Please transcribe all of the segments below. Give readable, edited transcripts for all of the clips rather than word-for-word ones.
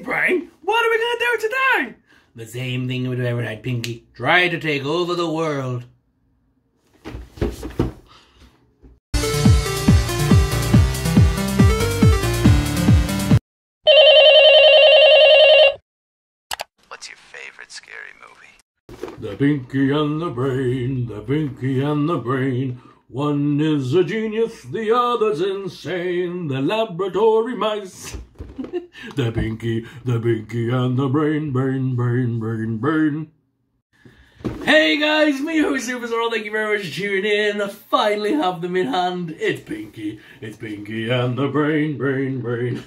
Brain, what are we going to do today? The same thing we do every night, Pinky. Try to take over the world. What's your favorite scary movie? The Pinky and the Brain, the Pinky and the Brain. One is a genius, the other's insane. The laboratory mice. The Pinky and the Brain, brain. Hey guys, me who is SuperSorrell, thank you very much for tuning in. I finally have them in hand. It's Pinky and the Brain.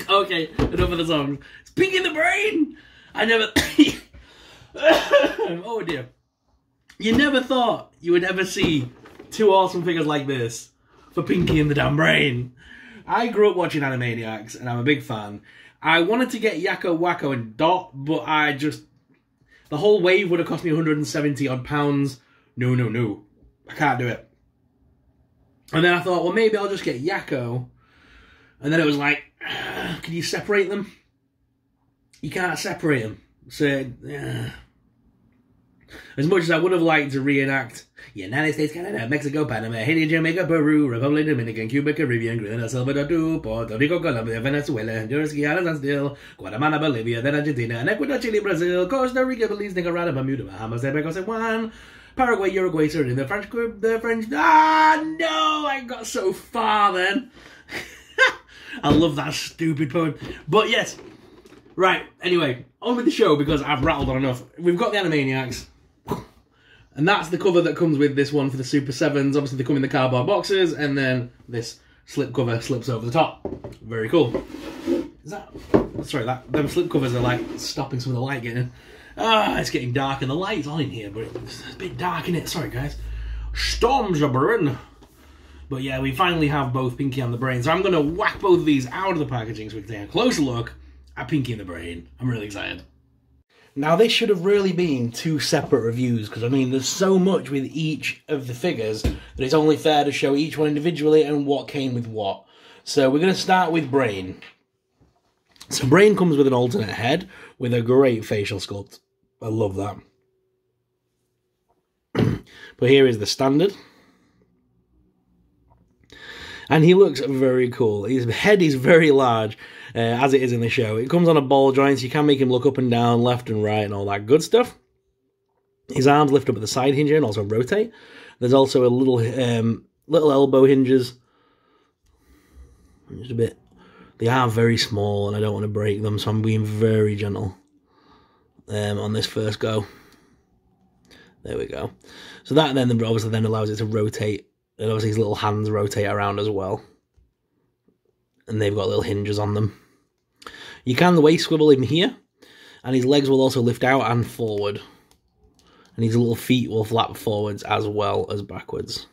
Okay, enough of the songs. It's Pinky and the Brain! I never... oh dear. You never thought you would ever see two awesome figures like this for Pinky and the damn Brain. I grew up watching Animaniacs and I'm a big fan. I wanted to get Yakko, Wakko and Dot, but the whole wave would have cost me 170 odd pounds. No. I can't do it. And then I thought, well, maybe I'll just get Yakko. And then it was like, can you separate them? You can't separate them. So, as much as I would have liked to reenact United States, Canada, Mexico, Panama, Haiti, Jamaica, Peru, Republic, Dominican, Cuba, Caribbean, Grenada, Salvador, Puerto Rico, Colombia, Venezuela, Honduras, Guyana, and still Guatemala, Bolivia, then Argentina, and Ecuador, Chile, Brazil, Costa Rica, Belize, Nicaragua, Bermuda, Bahamas, San Juan, Paraguay, Uruguay, Suriname, the French, no, I got so far then. I love that stupid poem. But yes, right, anyway, on with the show because I've rattled on enough. We've got the Animaniacs. And that's the cover that comes with this one for the Super 7s. Obviously, they come in the cardboard boxes, and then this slip cover slips over the top. Very cool. Is that... Sorry, them slip covers are like stopping some of the light getting in. It's getting dark, and the light's on in here, but it's a bit dark in it. Sorry, guys. Storms are brewing. But yeah, we finally have both Pinky and the Brain. So I'm going to whack both of these out of the packaging so we can take a closer look at Pinky and the Brain. I'm really excited. Now, this should have really been two separate reviews, because, I mean, there's so much with each of the figures that it's only fair to show each one individually and what came with what. So we're going to start with Brain. So Brain comes with an alternate head with a great facial sculpt. I love that. But here is the standard. And he looks very cool. His head is very large, as it is in the show. It comes on a ball joint, so you can make him look up and down, left and right, and all that good stuff. His arms lift up at the side hinge and also rotate. There's also a little elbow hinges. Just a bit. They are very small, and I don't want to break them, so I'm being very gentle on this first go. There we go. So that then obviously then allows it to rotate. And obviously his little hands rotate around as well. And they've got little hinges on them. You can waist swivel him here. And his legs will also lift out and forward. And his little feet will flap forwards as well as backwards.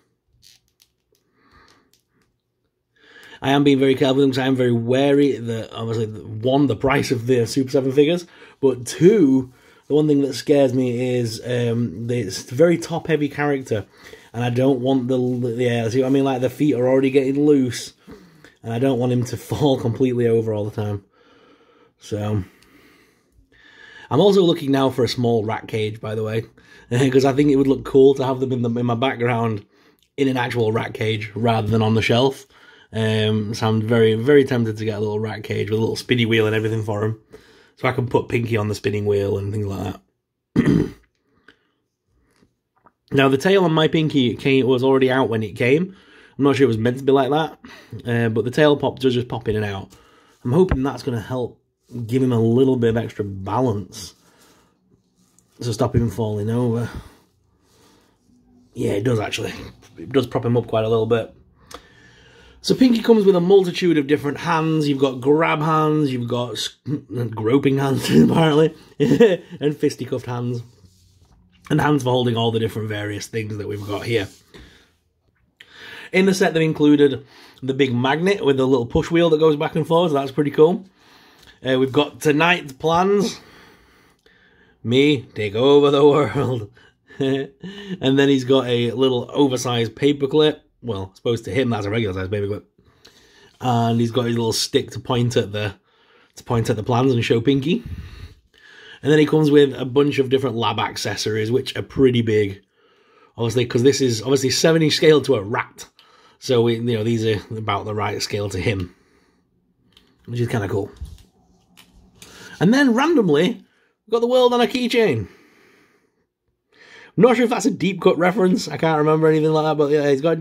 I am being very careful with them because I am very wary that, obviously, one, the price of the Super 7 figures. But two, the one thing that scares me is it's a very top-heavy character. And I don't want see what I mean? Like, the feet are already getting loose. And I don't want him to fall completely over all the time. So, I'm also looking now for a small rat cage, by the way. Because I think it would look cool to have them in my background in an actual rat cage rather than on the shelf. So I'm very, very tempted to get a little rat cage with a little spinny wheel and everything for him. So I can put Pinky on the spinning wheel and things like that. Now, the tail on my Pinky was already out when it came. I'm not sure it was meant to be like that. But the tail pop does just pop in and out. I'm hoping that's going to help give him a little bit of extra balance. To stop him falling over. Yeah, it does actually. It does prop him up quite a little bit. So Pinky comes with a multitude of different hands. You've got grab hands. You've got groping hands, apparently. And fisticuffed hands. And hands for holding all the different various things that we've got here. In the set, they've included the big magnet with the little push wheel that goes back and forth. So that's pretty cool. We've got tonight's plans. Me, take over the world. And then he's got a little oversized paperclip. Well, supposed to him, that's a regular size paperclip. And he's got his little stick to point at the to point at the plans and show Pinky. And then he comes with a bunch of different lab accessories, which are pretty big. Obviously, because this is obviously 70 scale to a rat. So, these are about the right scale to him. Which is kind of cool. And then, randomly, we've got the world on a keychain. I'm not sure if that's a deep cut reference. I can't remember anything like that. But yeah, he's got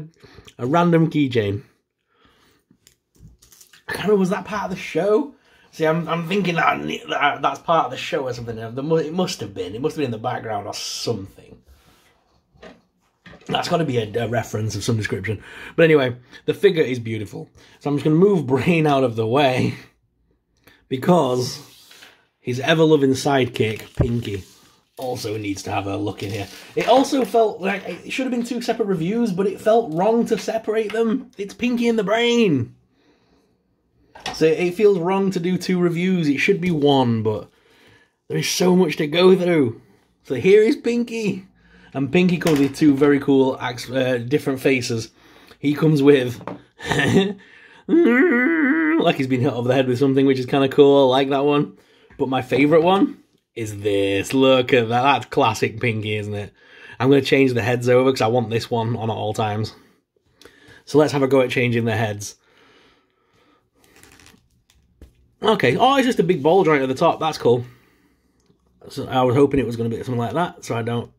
a random keychain. I can't remember, was that part of the show? See, I'm thinking that's part of the show or something. It must have been. It must have been in the background or something. That's got to be a reference of some description. But anyway, the figure is beautiful. So I'm just going to move Brain out of the way. Because his ever-loving sidekick, Pinky, also needs to have a look in here. It also felt like it should have been 2 separate reviews, but it felt wrong to separate them. It's Pinky and the Brain. So it feels wrong to do 2 reviews. It should be 1, but there is so much to go through. So here is Pinky. And Pinky comes with 2 very cool different faces. He comes with like he's been hit over the head with something, which is kind of cool. I like that one. But my favourite one is this. Look at that. That's classic Pinky, isn't it? I'm going to change the heads over because I want this one on at all times. So let's have a go at changing the heads. Okay. Oh, it's just a big ball joint at the top. That's cool. So I was hoping it was going to be something like that, so I can't.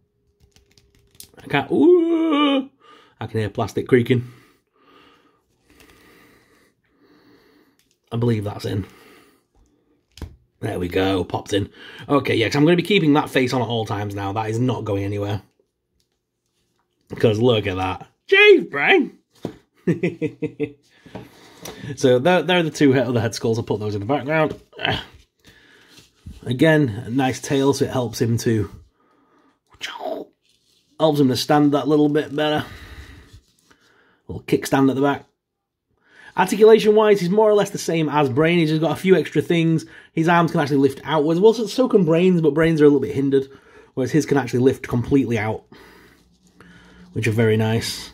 Ooh, I can hear plastic creaking. I believe that's in. There we go, popped in. Okay, yeah, because I'm going to be keeping that face on at all times now. That is not going anywhere. Because look at that. Jeez, Brain! So there are the 2 other head skulls. I'll put those in the background. Again, a nice tail, so it helps him to stand that little bit better. A little kickstand at the back. Articulation-wise, he's more or less the same as Brain. He's just got a few extra things. His arms can actually lift outwards. Well, so can Brain's, but Brain's are a little bit hindered, whereas his can actually lift completely out, which are very nice.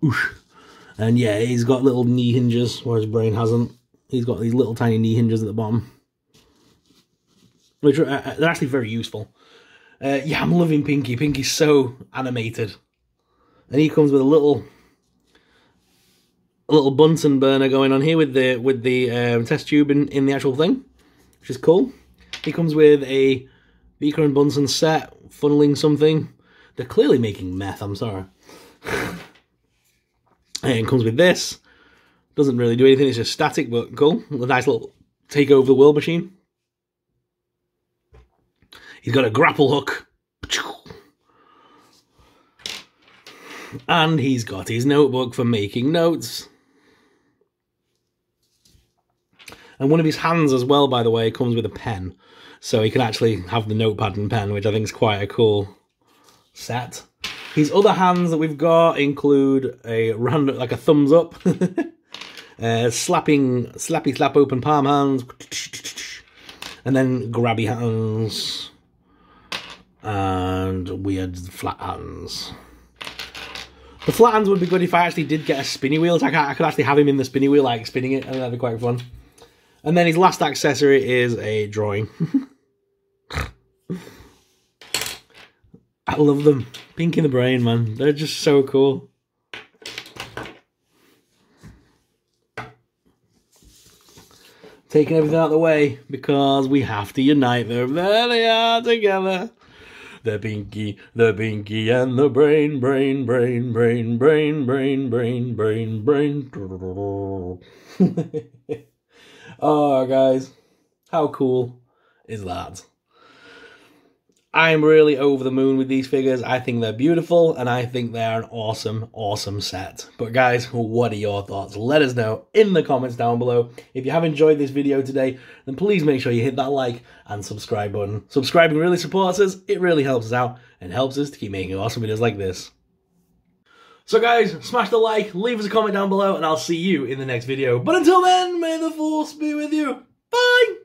Oosh. And yeah, he's got little knee hinges, whereas Brain hasn't. He's got these little tiny knee hinges at the bottom, which are they're actually very useful. Yeah, I'm loving Pinky. Pinky's so animated. And he comes with a little Bunsen burner going on here with the test tube in the actual thing, which is cool. He comes with a beaker and Bunsen set, funneling something. They're clearly making meth, I'm sorry. And comes with this. Doesn't really do anything, it's just static, but cool. A nice little take over the world machine. He's got a grapple hook. And he's got his notebook for making notes. And one of his hands as well, by the way, comes with a pen. So he can actually have the notepad and pen, which I think is quite a cool set. His other hands that we've got include a random, like a thumbs up. Slappy slap open palm hands. And then grabby hands. And weird flat hands. The flat hands would be good if I actually did get a spinny wheel. So I could actually have him in the spinny wheel, like spinning it, and that'd be quite fun. And then his last accessory is a drawing. I love them. Pinky and the Brain, man. They're just so cool. Taking everything out of the way because we have to unite them. There they are together. The Pinky and the Brain, brain, brain, brain, brain, brain, brain, brain, brain. Oh, guys, how cool is that? I'm really over the moon with these figures. I think they're beautiful, and I think they're an awesome, awesome set. But guys, what are your thoughts? Let us know in the comments down below. If you have enjoyed this video today, then please make sure you hit that like and subscribe button. Subscribing really supports us, it really helps us out, and helps us to keep making awesome videos like this. So guys, smash the like, leave us a comment down below, and I'll see you in the next video. But until then, may the force be with you. Bye!